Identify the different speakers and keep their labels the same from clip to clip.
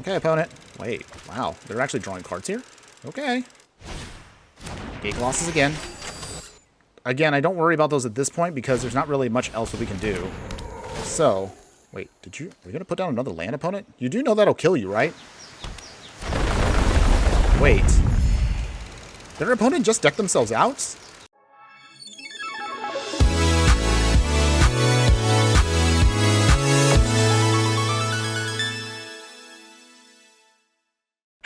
Speaker 1: Okay, opponent. Wait, wow. They're actually drawing cards here? Okay. Gate losses again. Again, I don't worry about those at this point because there's not really much else that we can do. So, wait, are you going to put down another land, opponent? You do know that'll kill you, right? Wait. Did our opponent just deck themselves out?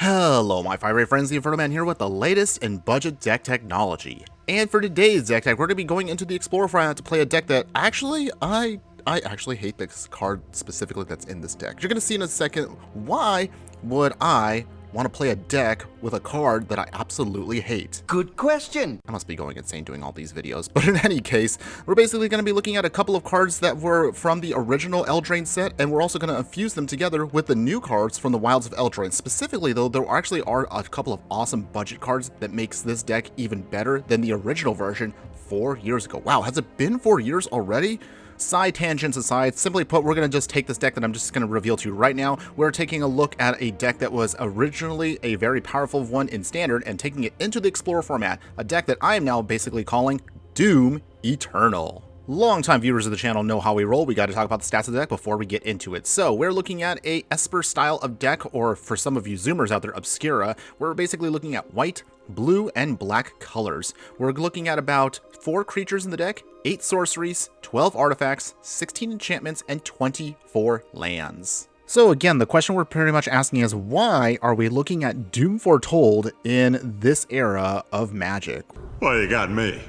Speaker 1: Hello, my fire friends, the Infernoman here with the latest in budget deck technology. And for today's deck tech, we're going to be going into the Explorer format to play a deck that actually, I actually hate this card specifically that's in this deck. You're going to see in a second why would I want to play a deck with a card that I absolutely hate.
Speaker 2: Good question.
Speaker 1: I must be going insane doing all these videos, but in any case, we're basically going to be looking at a couple of cards that were from the original Eldraine set, and we're also going to infuse them together with the new cards from the Wilds of Eldraine. Specifically though, there actually are a couple of awesome budget cards that makes this deck even better than the original version 4 years ago. Wow, has it been 4 years already? Side tangents aside, simply put, we're going to just take this deck that I'm just going to reveal to you right now. We're taking a look at a deck that was originally a very powerful one in Standard and taking it into the Explorer format, a deck that I am now basically calling Doom Eternal. Longtime viewers of the channel know how we roll. We got to talk about the stats of the deck before we get into it. So we're looking at a Esper style of deck, or for some of you Zoomers out there, Obscura. We're basically looking at white, blue, and black colors. We're looking at about 4 creatures in the deck, 8 sorceries, 12 artifacts, 16 enchantments, and 24 lands. So again, the question we're pretty much asking is, why are we looking at Doom Foretold in this era of Magic?
Speaker 3: Well, you got me.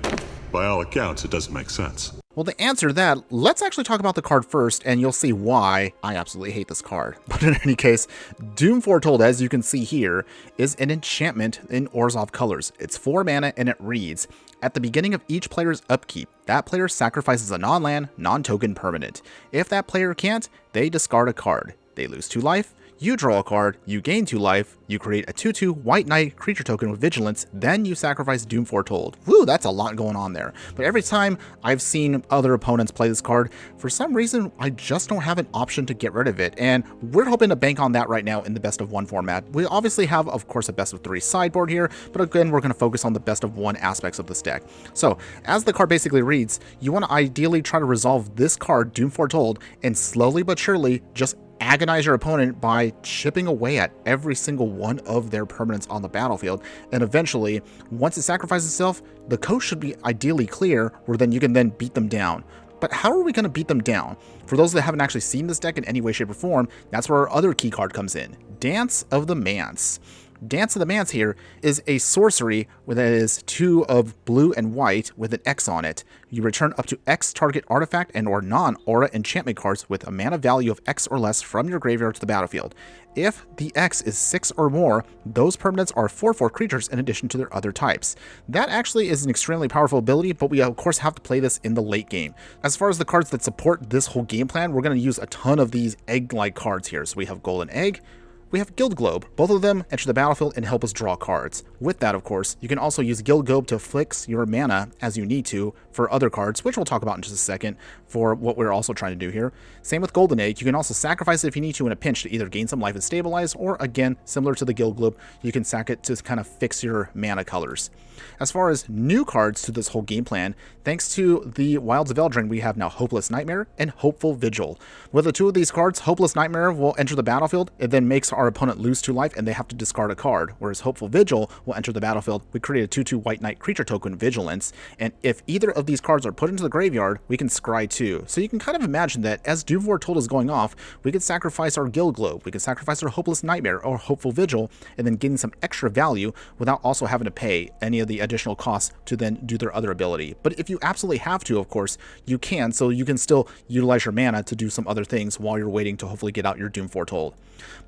Speaker 3: By all accounts, it doesn't make sense.
Speaker 1: Well, to answer that, let's actually talk about the card first, and you'll see why I absolutely hate this card. But in any case, Doom Foretold, as you can see here, is an enchantment in Orzhov colors. It's 4 mana, and it reads, at the beginning of each player's upkeep, that player sacrifices a non-land, non-token permanent. If that player can't, they discard a card. They lose 2 life. You draw a card, you gain 2 life, you create a 2/2 White Knight creature token with Vigilance, then you sacrifice Doom Foretold. Woo, that's a lot going on there. But every time I've seen other opponents play this card, for some reason, I just don't have an option to get rid of it. And we're hoping to bank on that right now in the best of 1 format. We obviously have, of course, a best of 3 sideboard here, but again, we're going to focus on the best of 1 aspects of this deck. So, as the card basically reads, you want to ideally try to resolve this card, Doom Foretold, and slowly but surely just agonize your opponent by chipping away at every single one of their permanents on the battlefield, and eventually, once it sacrifices itself, the coast should be ideally clear, where then you can then beat them down. But how are we going to beat them down? For those that haven't actually seen this deck in any way, shape, or form, that's where our other key card comes in, Dance of the Manse. Dance of the Manse here is a sorcery that is 2 of blue and white with an X on it. You return up to X target artifact and or non-aura enchantment cards with a mana value of X or less from your graveyard to the battlefield. If the X is 6 or more, those permanents are 4/4 creatures in addition to their other types. That actually is an extremely powerful ability, but we of course have to play this in the late game. As far as the cards that support this whole game plan, we're going to use a ton of these egg-like cards here. So we have Golden Egg, we have Guild Globe. Both of them enter the battlefield and help us draw cards. With that, of course, you can also use Guild Globe to fix your mana as you need to for other cards, which we'll talk about in just a second for what we're also trying to do here. Same with Golden Egg. You can also sacrifice it if you need to in a pinch to either gain some life and stabilize, or again, similar to the Guild Globe, you can sack it to kind of fix your mana colors. As far as new cards to this whole game plan, thanks to the Wilds of Eldraine, we have now Hopeless Nightmare and Hopeful Vigil. With the 2 of these cards, Hopeless Nightmare will enter the battlefield. It then makes our opponent lose 2 life and they have to discard a card, whereas Hopeful Vigil will enter the battlefield. We create a 2/2 White Knight creature token Vigilance, and if either of these cards are put into the graveyard, we can scry 2. So you can kind of imagine that as Doom Foretold is going off, we could sacrifice our Guild Globe, we could sacrifice our Hopeless Nightmare or Hopeful Vigil, and then gain some extra value without also having to pay any of the additional costs to then do their other ability. But if you absolutely have to, of course, you can, so you can still utilize your mana to do some other things while you're waiting to hopefully get out your Doom Foretold.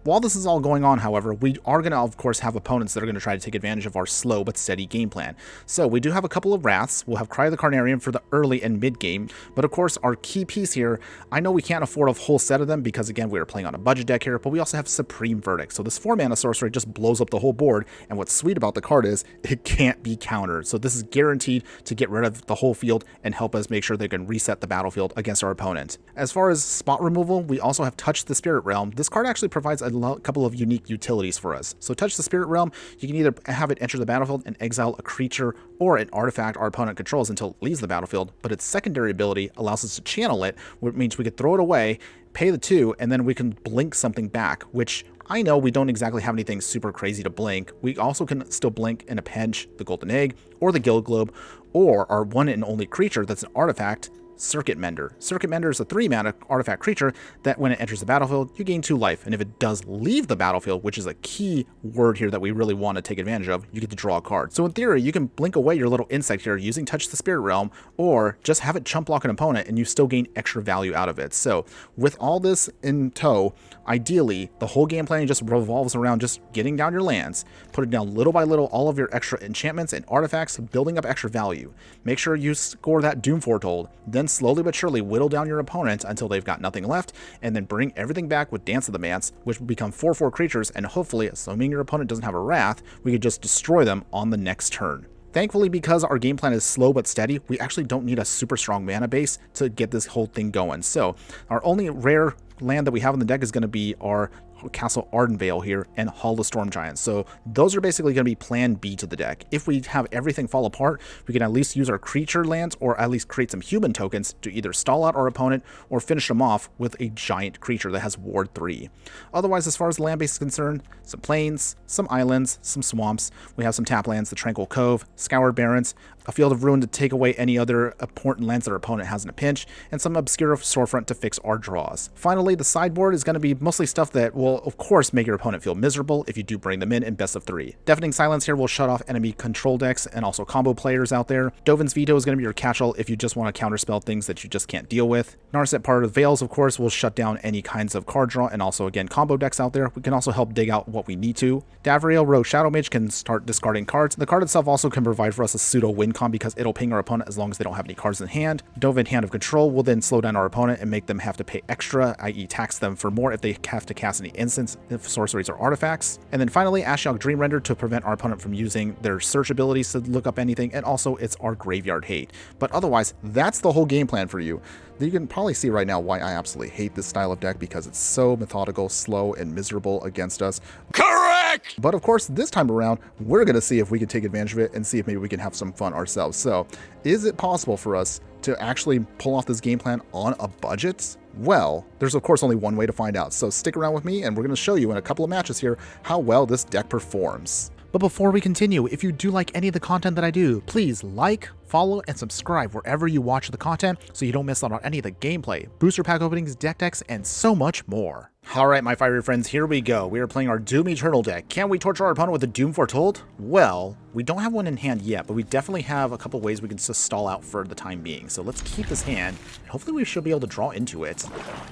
Speaker 1: While this is all going on, however, we are going to, of course, have opponents that are going to try to take advantage of our slow but steady game plan. So we do have a couple of Wraths. We'll have Cry of the Carnarium for the early and mid game, but of course, our key piece here, I know we can't afford a whole set of them because, again, we are playing on a budget deck here, but we also have Supreme Verdict. So this 4 mana sorcery just blows up the whole board, and what's sweet about the card is it can't be countered. So this is guaranteed to get rid of the whole field and help us make sure they can reset the battlefield against our opponent. As far as spot removal, we also have Touch the Spirit Realm. This card actually provides a couple couple of unique utilities for us. So Touch the Spirit Realm, you can either have it enter the battlefield and exile a creature or an artifact our opponent controls until it leaves the battlefield, but its secondary ability allows us to channel it, which means we could throw it away, pay the 2, and then we can blink something back, which I know we don't exactly have anything super crazy to blink. We also can still blink in a pinch the Golden Egg or the Guild Globe or our one and only creature that's an artifact, Circuit Mender. Circuit Mender is a 3-mana artifact creature that when it enters the battlefield, you gain 2 life. And if it does leave the battlefield, which is a key word here that we really want to take advantage of, you get to draw a card. So in theory, you can blink away your little insect here using Touch the Spirit Realm, or just have it chump block an opponent and you still gain extra value out of it. So with all this in tow, ideally, the whole game plan just revolves around just getting down your lands, putting down little by little all of your extra enchantments and artifacts, building up extra value. Make sure you score that Doom Foretold, then slowly but surely whittle down your opponent until they've got nothing left, and then bring everything back with Dance of the Mance, which will become 4/4 creatures, and hopefully, assuming your opponent doesn't have a Wrath, we could just destroy them on the next turn. Thankfully, because our game plan is slow but steady, we actually don't need a super strong mana base to get this whole thing going. So our only rare land that we have in the deck is going to be our Castle Ardenvale here and Hall of Storm Giants. So those are basically going to be plan B to the deck. If we have everything fall apart, we can at least use our creature lands or at least create some human tokens to either stall out our opponent or finish them off with a giant creature that has Ward 3. Otherwise, as far as the land base is concerned, some plains, some islands, some swamps. We have some tap lands, the Tranquil Cove, Scoured Barrens, a Field of Ruin to take away any other important lands that our opponent has in a pinch, and some obscure storefront to fix our draws. Finally, the sideboard is going to be mostly stuff that will, of course, make your opponent feel miserable if you do bring them in best of 3. Deafening Silence here will shut off enemy control decks and also combo players out there. Dovin's Veto is going to be your catch-all if you just want to counterspell things that you just can't deal with. Narset Part of Veils, of course, will shut down any kinds of card draw and also, again, combo decks out there. We can also help dig out what we need to. Davriel Rogue Shadow Mage can start discarding cards. The card itself also can provide for us a pseudo win con because it'll ping our opponent as long as they don't have any cards in hand. Dovin Hand of Control will then slow down our opponent and make them have to pay extra, i.e. tax them for more if they have to cast any instants, sorceries, or artifacts. And then finally, Ashiok Dream Render to prevent our opponent from using their search abilities to look up anything, and also it's our Graveyard Hate. But otherwise, that's the whole game plan for you. You can probably see right now why I absolutely hate this style of deck because it's so methodical, slow, and miserable against us.
Speaker 3: Correct!
Speaker 1: But of course, this time around, we're going to see if we can take advantage of it and see if maybe we can have some fun ourselves. So, is it possible for us to actually pull off this game plan on a budget? Well, there's of course only one way to find out. So stick around with me and we're going to show you in a couple of matches here how well this deck performs. But before we continue, if you do like any of the content that I do, please like, follow, and subscribe wherever you watch the content so you don't miss out on any of the gameplay, booster pack openings, deck decks, and so much more. Alright, my fiery friends, here we go. We are playing our Doom Eternal deck. Can we torture our opponent with a Doom Foretold? Well, we don't have one in hand yet, but we definitely have a couple ways we can just stall out for the time being. So let's keep this hand, and hopefully we should be able to draw into it.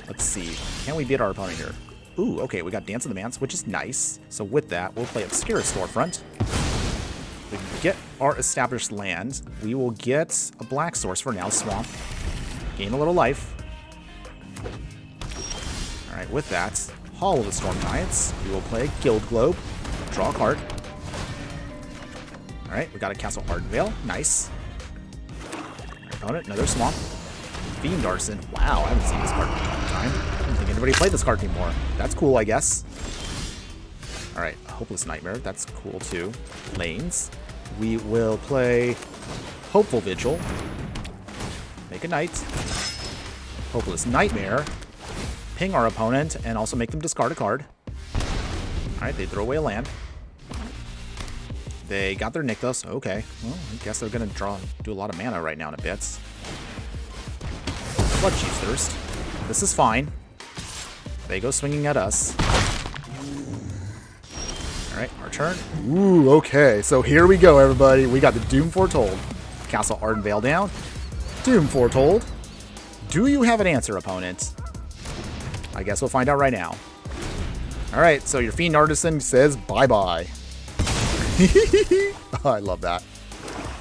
Speaker 1: Let's see. Can we beat our opponent here? Ooh, okay, we got Dance of the Mance, which is nice. So with that, we'll play Obscure Storefront. We can get our established land. We will get a black source for now, Swamp. Gain a little life. Alright, with that, Hall of the Storm Giants. We will play Guild Globe. Draw a card. Alright, we got a Castle Ardenvale. Nice. Opponent, another Swamp. Fiend Arson. Wow, I haven't seen this card in a long time. I don't think anybody played this card anymore. That's cool, I guess. Alright, Hopeless Nightmare. That's cool, too. Lanes. We will play Hopeful Vigil. Make a Knight. Hopeless Nightmare. Ping our opponent and also make them discard a card. Alright, they throw away a land. They got their Nykthos. Okay. Well, I guess they're going to do a lot of mana right now in a bit. Bloodchief's Thirst. This is fine. They go swinging at us. Alright, our turn. Ooh, okay. So here we go, everybody. We got the Doom Foretold. Castle Ardenvale down. Doom Foretold. Do you have an answer, opponent? I guess we'll find out right now. Alright, so your Fiend Artisan says bye-bye. Oh, I love that.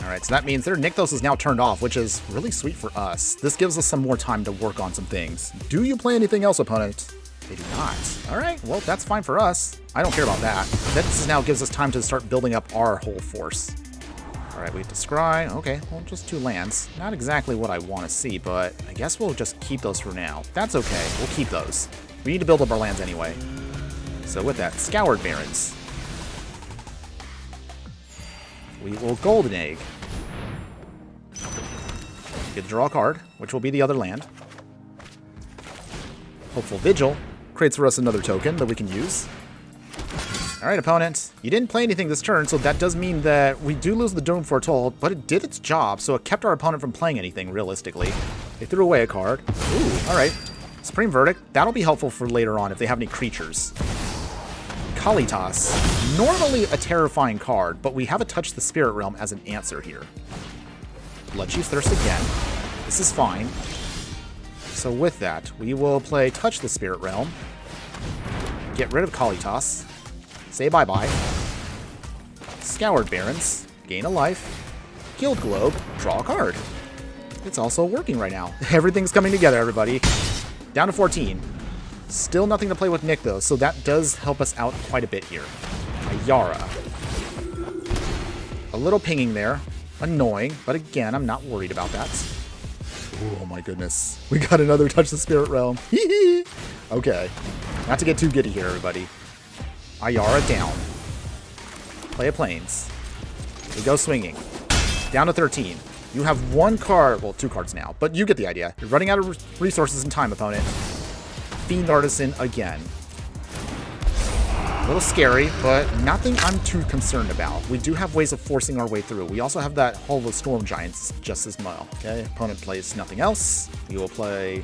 Speaker 1: Alright, so that means their Nykthos is now turned off, which is really sweet for us. This gives us some more time to work on some things. Do you play anything else, opponent? They do not. Alright, well, that's fine for us. I don't care about that. This now gives us time to start building up our whole force. Alright, we have to scry. Okay, well, just 2 lands. Not exactly what I want to see, but I guess we'll just keep those for now. That's okay. We'll keep those. We need to build up our lands anyway. So with that, Scoured Barrens. We will Golden Egg. Get to draw a card, which will be the other land. Hopeful Vigil creates for us another token that we can use. Alright, opponent. You didn't play anything this turn, so that does mean that we do lose the Doom Foretold, but it did its job, so it kept our opponent from playing anything, realistically. They threw away a card. Ooh, alright. Supreme Verdict. That'll be helpful for later on if they have any creatures. Kalitas. Normally a terrifying card, but we have a Touch the Spirit Realm as an answer here. Bloodchief's Thirst again. This is fine. So with that, we will play Touch the Spirit Realm. Get rid of Kalitas. Say bye-bye. Scoured Barrens. Gain a life. Guild Globe. Draw a card. It's also working right now. Everything's coming together, everybody. Down to 14. Still nothing to play with Nick, though, so that does help us out quite a bit here. Ayara. A little pinging there. Annoying, but again, I'm not worried about that. Oh my goodness. We got another Touch the Spirit Realm. Okay. Not to get too giddy here, everybody. Ayara down. Play a Plains. We go swinging. Down to 13. You have one card, well, 2 cards now, but you get the idea. You're running out of resources and time, opponent. Fiend Artisan again. A little scary, but nothing I'm too concerned about. We do have ways of forcing our way through. We also have that Hall of Storm Giants just as well. Okay, opponent plays nothing else. We will play...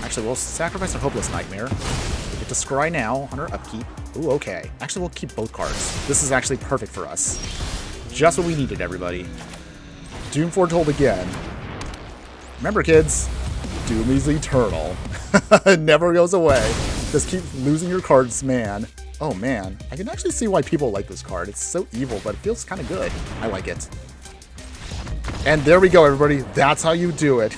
Speaker 1: Actually, we'll sacrifice a Hopeless Nightmare. We get to scry now on our upkeep. Ooh, okay. Actually, we'll keep both cards. This is actually perfect for us. Just what we needed, everybody. Doom Foretold again. Remember, kids, Doom is eternal. It never goes away. Just keep losing your cards, man. Oh, man. I can actually see why people like this card. It's so evil, but it feels kind of good. I like it. And there we go, everybody. That's how you do it.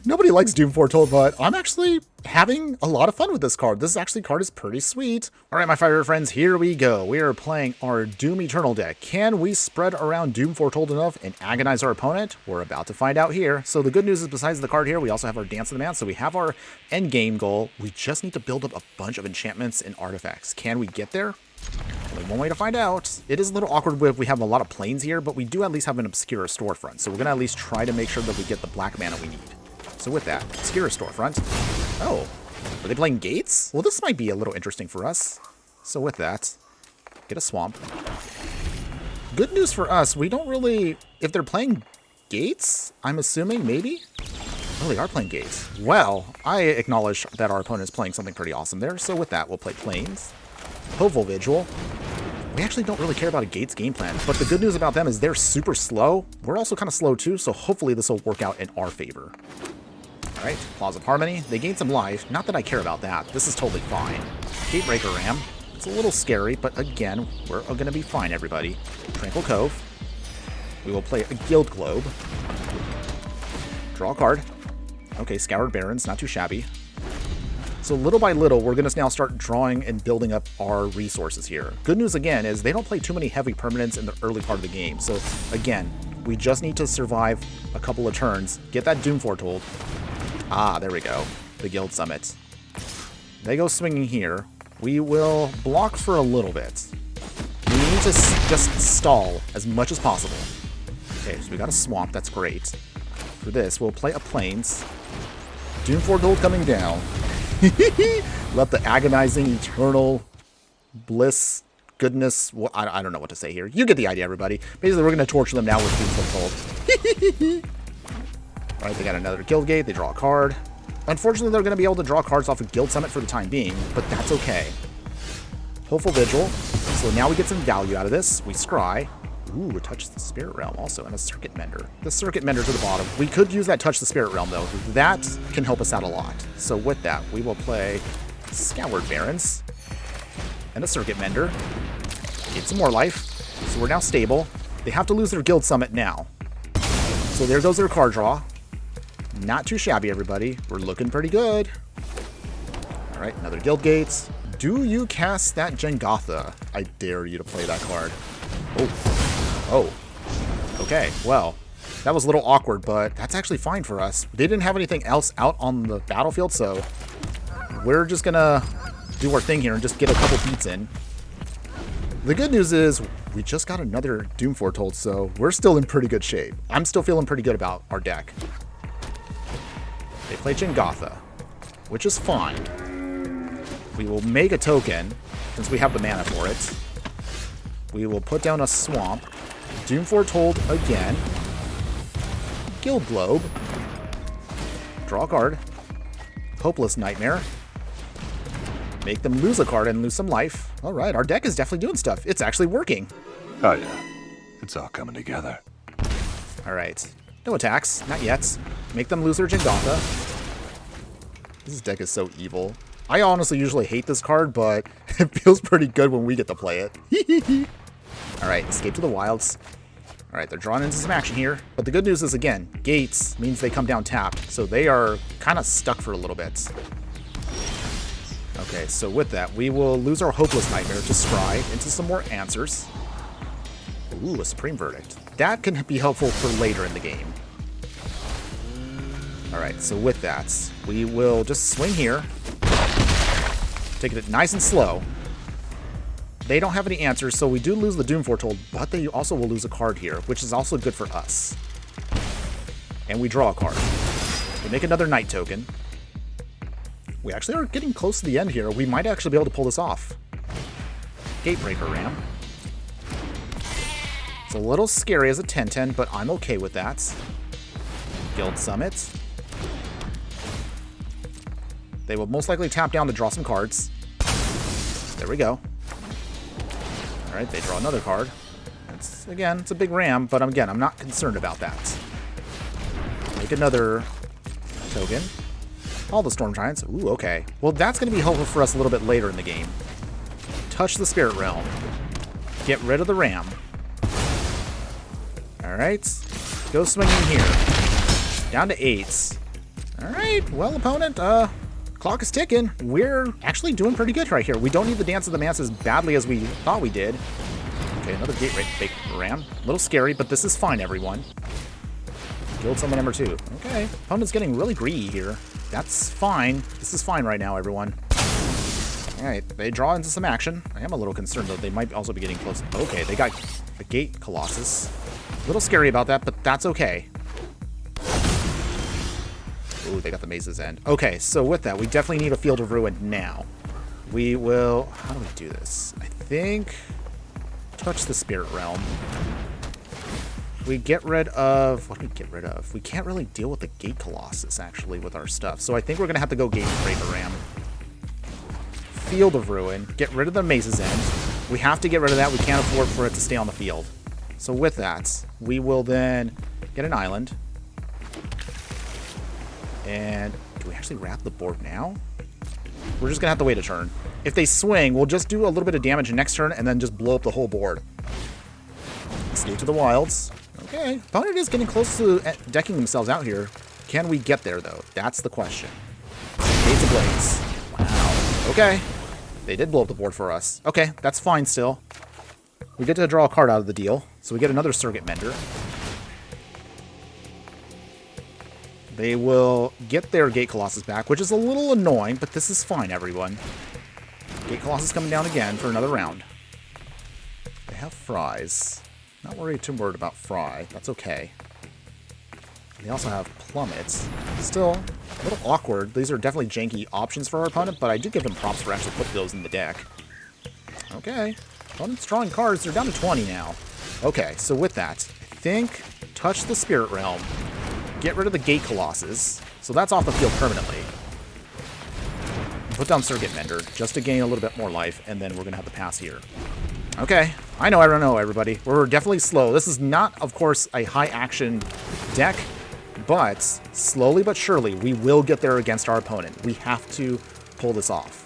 Speaker 1: Nobody likes Doom Foretold, but I'm actually having a lot of fun with this card. This card is pretty sweet. All right, my fire friends, here we go. We are playing our Doom Eternal deck. Can we spread around Doom Foretold enough and agonize our opponent? We're about to find out here. So the good news is, besides the card here, we also have our Dance of the Man. So we have our end game goal. We just need to build up a bunch of enchantments and artifacts. Can we get there? Only one way to find out. It is a little awkward if we have a lot of planes here, but we do at least have an Obscura storefront. So we're going to at least try to make sure that we get the black mana we need. So with that, Obscura storefront. Oh, are they playing Gates? Well, this might be a little interesting for us. So with that, get a swamp. Good news for us, we don't really... If they're playing Gates, I'm assuming, maybe? Oh, they are playing Gates. Well, I acknowledge that our opponent is playing something pretty awesome there. So with that, we'll play Plains. Hopeful Vigil. We actually don't really care about a Gates game plan, but the good news about them is they're super slow. We're also kind of slow too, so hopefully this will work out in our favor. All right, Claws of Harmony. They gain some life. Not that I care about that. This is totally fine. Gatebreaker Ram. It's a little scary, but again, we're going to be fine, everybody. Tranquil Cove. We will play a Guild Globe. Draw a card. Okay, Scoured Barrens. Not too shabby. So little by little, we're going to now start drawing and building up our resources here. Good news, again, is they don't play too many heavy permanents in the early part of the game. So, again, we just need to survive a couple of turns, get that Doom Foretold. Ah, there we go. The Guild Summit. They go swinging here. We will block for a little bit. We need to just stall as much as possible. Okay, so we got a Swamp. That's great. For this, we'll play a Plains. Doom Foretold coming down. Let the agonizing, eternal bliss, goodness, I don't know what to say here. You get the idea, everybody. Basically, we're going to torture them now with Doom Foretold. Alright, they got another Guild Gate. They draw a card. Unfortunately, they're going to be able to draw cards off of Guild Summit for the time being, but that's okay. Hopeful Vigil. So now we get some value out of this. We scry. Ooh, Touch the Spirit Realm also, and a Circuit Mender. The Circuit Mender to the bottom. We could use that Touch the Spirit Realm, though. That can help us out a lot. So with that, we will play Scoured Barrens and a Circuit Mender. Get some more life. So we're now stable. They have to lose their Guild Summit now. So there goes their card draw. Not too shabby, everybody. We're looking pretty good. All right, another Guild Gates. Do you cast that Jengatha? I dare you to play that card. Oh, okay, well, that was a little awkward, but that's actually fine for us. They didn't have anything else out on the battlefield, so we're just gonna do our thing here and just get a couple beats in. The good news is we just got another Doom Foretold, so we're still in pretty good shape. I'm still feeling pretty good about our deck. They play Jingotha, which is fine. We will make a token, since we have the mana for it. We will put down a Swamp. Doom Foretold again. Guild Globe. Draw a card. Hopeless Nightmare. Make them lose a card and lose some life. Alright, our deck is definitely doing stuff. It's actually working.
Speaker 3: Oh yeah, it's all coming together.
Speaker 1: Alright. No attacks. Not yet. Make them lose their Jingotha. This deck is so evil. I honestly usually hate this card, but it feels pretty good when we get to play it. Alright, Escape to the Wilds. Alright, they're drawn into some action here. But the good news is, again, gates means they come down tapped. So they are kind of stuck for a little bit. Okay, so with that, we will lose our Hopeless Nightmare to scry into some more answers. Ooh, a Supreme Verdict. That can be helpful for later in the game. Alright, so with that, we will just swing here. Taking it nice and slow. They don't have any answers, so we do lose the Doom Foretold, but they also will lose a card here, which is also good for us. And we draw a card. We make another Night token. We actually are getting close to the end here. We might actually be able to pull this off. Gatebreaker Ram. It's a little scary as a 10-10, but I'm okay with that. Guild Summit. They will most likely tap down to draw some cards. There we go. Alright, they draw another card. Again, it's a big ram, but again, I'm not concerned about that. Make another token. All the Storm Giants. Ooh, okay. Well, that's going to be helpful for us a little bit later in the game. Touch the Spirit Realm. Get rid of the ram. Alright. Go swinging here. Down to 8. Alright, well, opponent, clock is ticking. We're actually doing pretty good right here. We don't need the Dance of the Mass as badly as we thought we did. Okay, another Gatebreaker Ram. A little scary, but this is fine, everyone. Guild Summon number 2. Okay, opponent's getting really greedy here. That's fine. This is fine right now, everyone. Alright, they draw into some action. I am a little concerned, though. They might also be getting close. Okay, they got a Gate Colossus. A little scary about that, but that's okay. Ooh, they got the Maze's End. Okay, so with that, we definitely need a Field of Ruin now. We will... How do we do this? I think... Touch the Spirit Realm. We get rid of... What do we get rid of? We can't really deal with the Gate Colossus, actually, with our stuff. So I think we're going to have to go Gatebreaker Ram. Field of Ruin. Get rid of the Maze's End. We have to get rid of that. We can't afford for it to stay on the field. So with that, we will then get an island. And do we actually wrap the board now? We're just going to have to wait a turn. If they swing, we'll just do a little bit of damage next turn and then just blow up the whole board. Escape to the Wilds. Okay. Opponent is getting close to decking themselves out here. Can we get there, though? That's the question. Gates of Blaze. Wow. Okay. They did blow up the board for us. Okay, that's fine still. We get to draw a card out of the deal. So we get another Circuit Mender. They will get their Gate Colossus back, which is a little annoying, but this is fine, everyone. Gate Colossus coming down again for another round. They have Fries. Not worried too worried about Fry. That's okay. They also have Plummets. Still, a little awkward. These are definitely janky options for our opponent, but I do give them props for actually putting those in the deck. Okay. Opponent's drawing cards. They're down to 20 now. Okay, so with that, I think touch the Spirit Realm. Get rid of the Gate Colossus. So that's off the field permanently. Put down Circuit Mender just to gain a little bit more life, and then we're going to have to pass here. Okay. I know, everybody. We're definitely slow. This is not, of course, a high-action deck, but slowly but surely, we will get there against our opponent. We have to pull this off.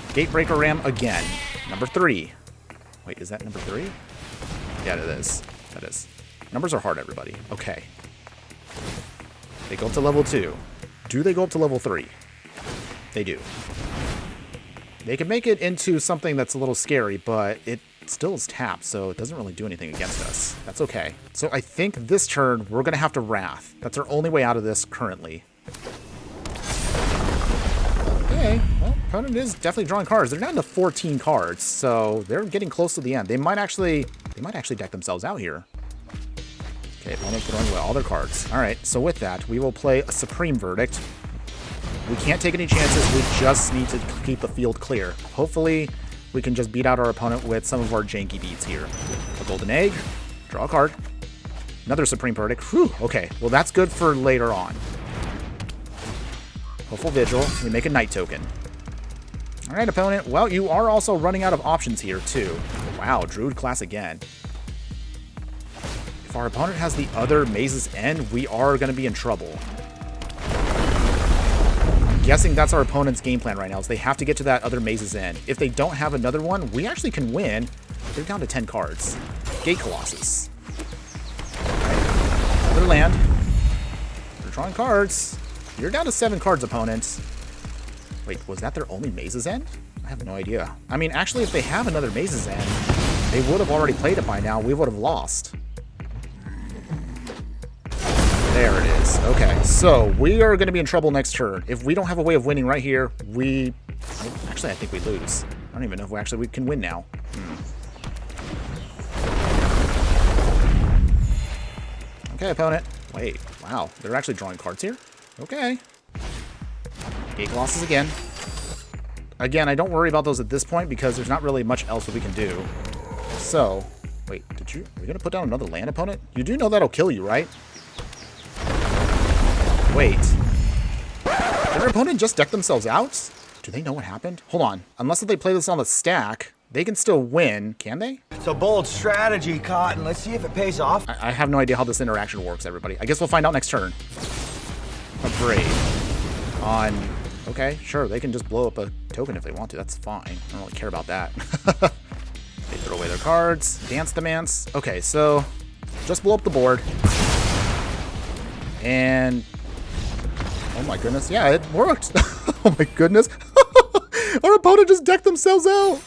Speaker 1: Gatebreaker Ram again. Number 3. Wait, is that number 3? Yeah, it is. That is. Numbers are hard, everybody. Okay. They go up to level 2. Do they go up to level 3? They do. They can make it into something that's a little scary, but it still is tapped, so it doesn't really do anything against us. That's okay. So I think this turn, we're going to have to Wrath. That's our only way out of this currently. Okay. Opponent is definitely drawing cards. They're down to 14 cards, so they're getting close to the end. They might actually deck themselves out here. Okay, opponent throwing away all their cards. All right, so with that, we will play a Supreme Verdict. We can't take any chances. We just need to keep the field clear. Hopefully, we can just beat out our opponent with some of our janky beats here. A Golden Egg, draw a card. Another Supreme Verdict. Whew, okay, well that's good for later on. Hopeful Vigil, we make a Night Token. All right, opponent. Well, you are also running out of options here, too. Wow, Druid class again. If our opponent has the other Maze's End, we are going to be in trouble. I'm guessing that's our opponent's game plan right now, is they have to get to that other Maze's End. If they don't have another one, we actually can win. They're down to 10 cards. Gate Colossus. All right, another land. They're drawing cards. You're down to 7 cards, opponents. Wait, was that their only Maze's End? I have no idea. I mean, actually, if they have another Maze's End, they would have already played it by now. We would have lost. There it is. Okay, so we are going to be in trouble next turn. If we don't have a way of winning right here, actually, I think we lose. I don't even know if we can win now. Okay, opponent. Wait, wow. They're actually drawing cards here? Okay. Gate Colossus again. Again, I don't worry about those at this point because there's not really much else that we can do. So, wait, are you going to put down another land, opponent? You do know that'll kill you, right? Wait. Did our opponent just deck themselves out? Do they know what happened? Hold on. Unless if they play this on the stack, they can still win. Can they?
Speaker 2: It's a bold strategy, Cotton. Let's see if it pays off.
Speaker 1: I have no idea how this interaction works, everybody. I guess we'll find out next turn. A Brave. On... Okay, sure, they can just blow up a token if they want to. That's fine. I don't really care about that. They throw away their cards. Dance the Mance. Okay, so just blow up the board. And... oh my goodness. Yeah, it worked. Oh my goodness. Our opponent just decked themselves out.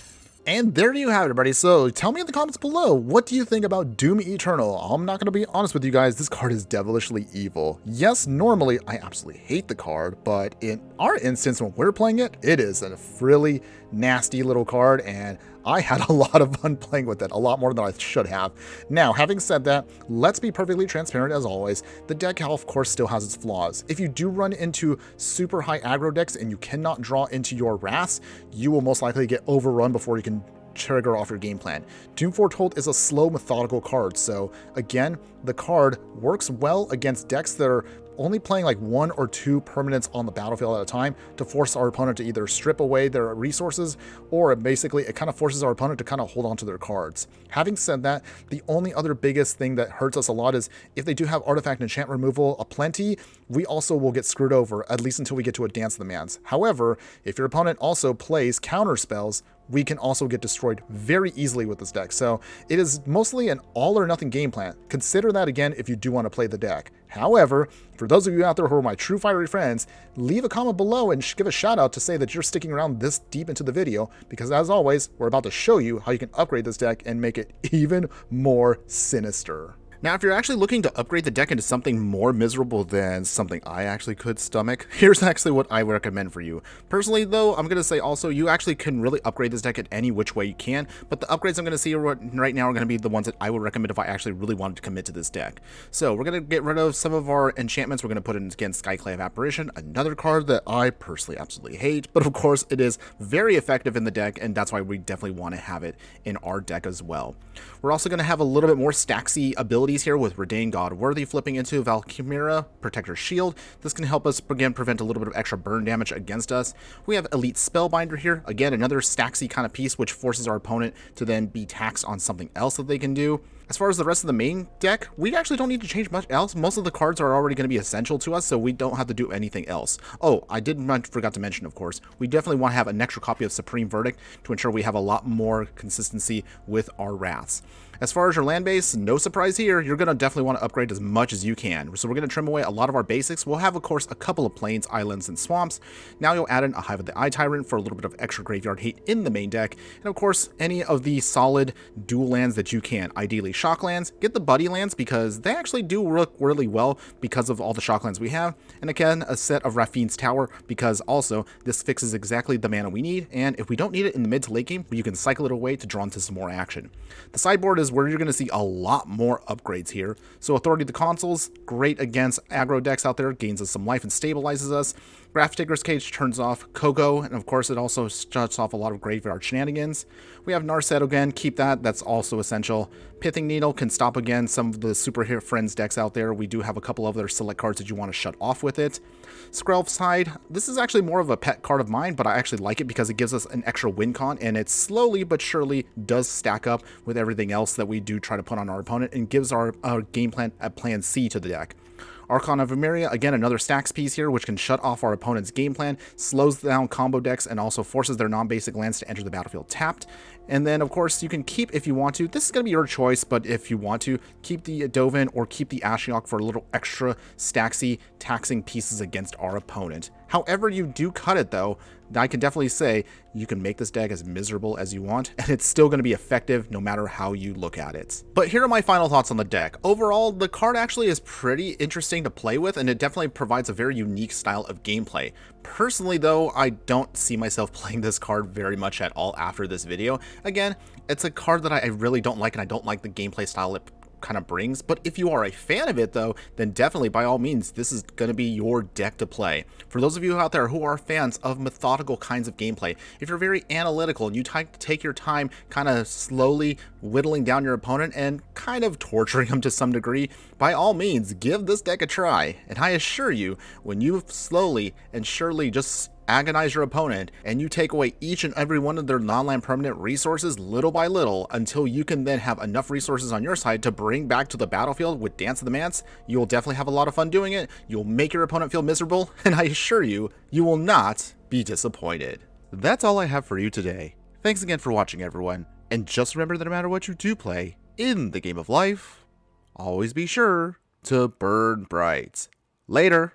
Speaker 1: And there you have it, everybody. So tell me in the comments below, what do you think about Doom Eternal? I'm not going to be honest with you guys. This card is devilishly evil. Yes, normally I absolutely hate the card, but in our instance, when we're playing it, it is a really nasty little card, and I had a lot of fun playing with it, a lot more than I should have. Now, having said that, let's be perfectly transparent as always. The deck, of course, still has its flaws. If you do run into super high aggro decks and you cannot draw into your wraths, you will most likely get overrun before you can trigger off your game plan. Doom Foretold is a slow, methodical card, so again, the card works well against decks that are only playing like 1 or 2 permanents on the battlefield at a time to force our opponent to either strip away their resources, or basically it kind of forces our opponent to kind of hold on to their cards. Having said that, the only other biggest thing that hurts us a lot is if they do have artifact and enchant removal aplenty, we also will get screwed over, at least until we get to a Dance the Mans. However, if your opponent also plays counter spells, we can also get destroyed very easily with this deck. So it is mostly an all or nothing game plan. Consider that again if you do want to play the deck. However, for those of you out there who are my true fiery friends, leave a comment below and give a shout out to say that you're sticking around this deep into the video, because as always, we're about to show you how you can upgrade this deck and make it even more sinister. Now, if you're actually looking to upgrade the deck into something more miserable than something I actually could stomach, here's actually what I recommend for you. Personally, though, I'm going to say also you actually can really upgrade this deck in any which way you can, but the upgrades I'm going to see right now are going to be the ones that I would recommend if I actually really wanted to commit to this deck. So we're going to get rid of some of our enchantments. We're going to put in again Skyclave Apparition, another card that I personally absolutely hate, but of course it is very effective in the deck, and that's why we definitely want to have it in our deck as well. We're also going to have a little bit more stacksy abilities here with Redain Godworthy flipping into Valkyria, Protector's Shield. This can help us again prevent a little bit of extra burn damage against us. We have Elite Spellbinder here, again another stacksy kind of piece which forces our opponent to then be taxed on something else that they can do. As far as the rest of the main deck, we actually don't need to change much else. Most of the cards are already going to be essential to us, so we don't have to do anything else. Oh, I forgot to mention, of course, we definitely want to have an extra copy of Supreme Verdict to ensure we have a lot more consistency with our wraths. As far as your land base, no surprise here, you're going to definitely want to upgrade as much as you can. So we're going to trim away a lot of our basics. We'll have, of course, a couple of plains, islands, and swamps. Now you'll add in a Hive of the Eye Tyrant for a little bit of extra graveyard hate in the main deck. And of course, any of the solid dual lands that you can. Ideally, shock lands. Get the buddy lands because they actually do work really well because of all the shock lands we have. And again, a set of Raffine's Tower because also this fixes exactly the mana we need. And if we don't need it in the mid to late game, you can cycle it away to draw into some more action. The sideboard is where you're going to see a lot more upgrades here. So Authority of the Consuls, great against aggro decks out there, gains us some life and stabilizes us. Graph Digger's Cage turns off Kogo, and of course it also shuts off a lot of graveyard shenanigans. We have Narset again, keep that, that's also essential. Pithing Needle can stop again some of the Super Hero Friends decks out there. We do have a couple of other select cards that you want to shut off with it. Skrelf's Hide, this is actually more of a pet card of mine, but I actually like it because it gives us an extra win con, and it slowly but surely does stack up with everything else that we do try to put on our opponent and gives our game plan a plan C to the deck. Archon of Emeria, again, another stacks piece here, which can shut off our opponent's game plan, slows down combo decks, and also forces their non-basic lands to enter the battlefield tapped. And then, of course, you can keep, if you want to, this is going to be your choice, but if you want to, keep the Dovin or keep the Ashiok for a little extra stacksy, taxing pieces against our opponent. However you do cut it, though, I can definitely say you can make this deck as miserable as you want, and it's still going to be effective no matter how you look at it. But here are my final thoughts on the deck. Overall, the card actually is pretty interesting to play with, and it definitely provides a very unique style of gameplay. Personally, though, I don't see myself playing this card very much at all after this video. Again, it's a card that I really don't like, and I don't like the gameplay style it kind of brings. But if you are a fan of it, though, then definitely, by all means, this is going to be your deck to play. For those of you out there who are fans of methodical kinds of gameplay, if you're very analytical and you take your time kind of slowly whittling down your opponent and kind of torturing them to some degree, by all means, give this deck a try. And I assure you, when you slowly and surely just agonize your opponent and you take away each and every one of their non-land permanent resources little by little until you can then have enough resources on your side to bring back to the battlefield with Dance of the Mance, you'll definitely have a lot of fun doing it. You'll make your opponent feel miserable, and I assure you, you will not be disappointed. That's all I have for you today. Thanks again for watching, everyone, and just remember that no matter what you do play in the game of life, always be sure to burn bright. Later.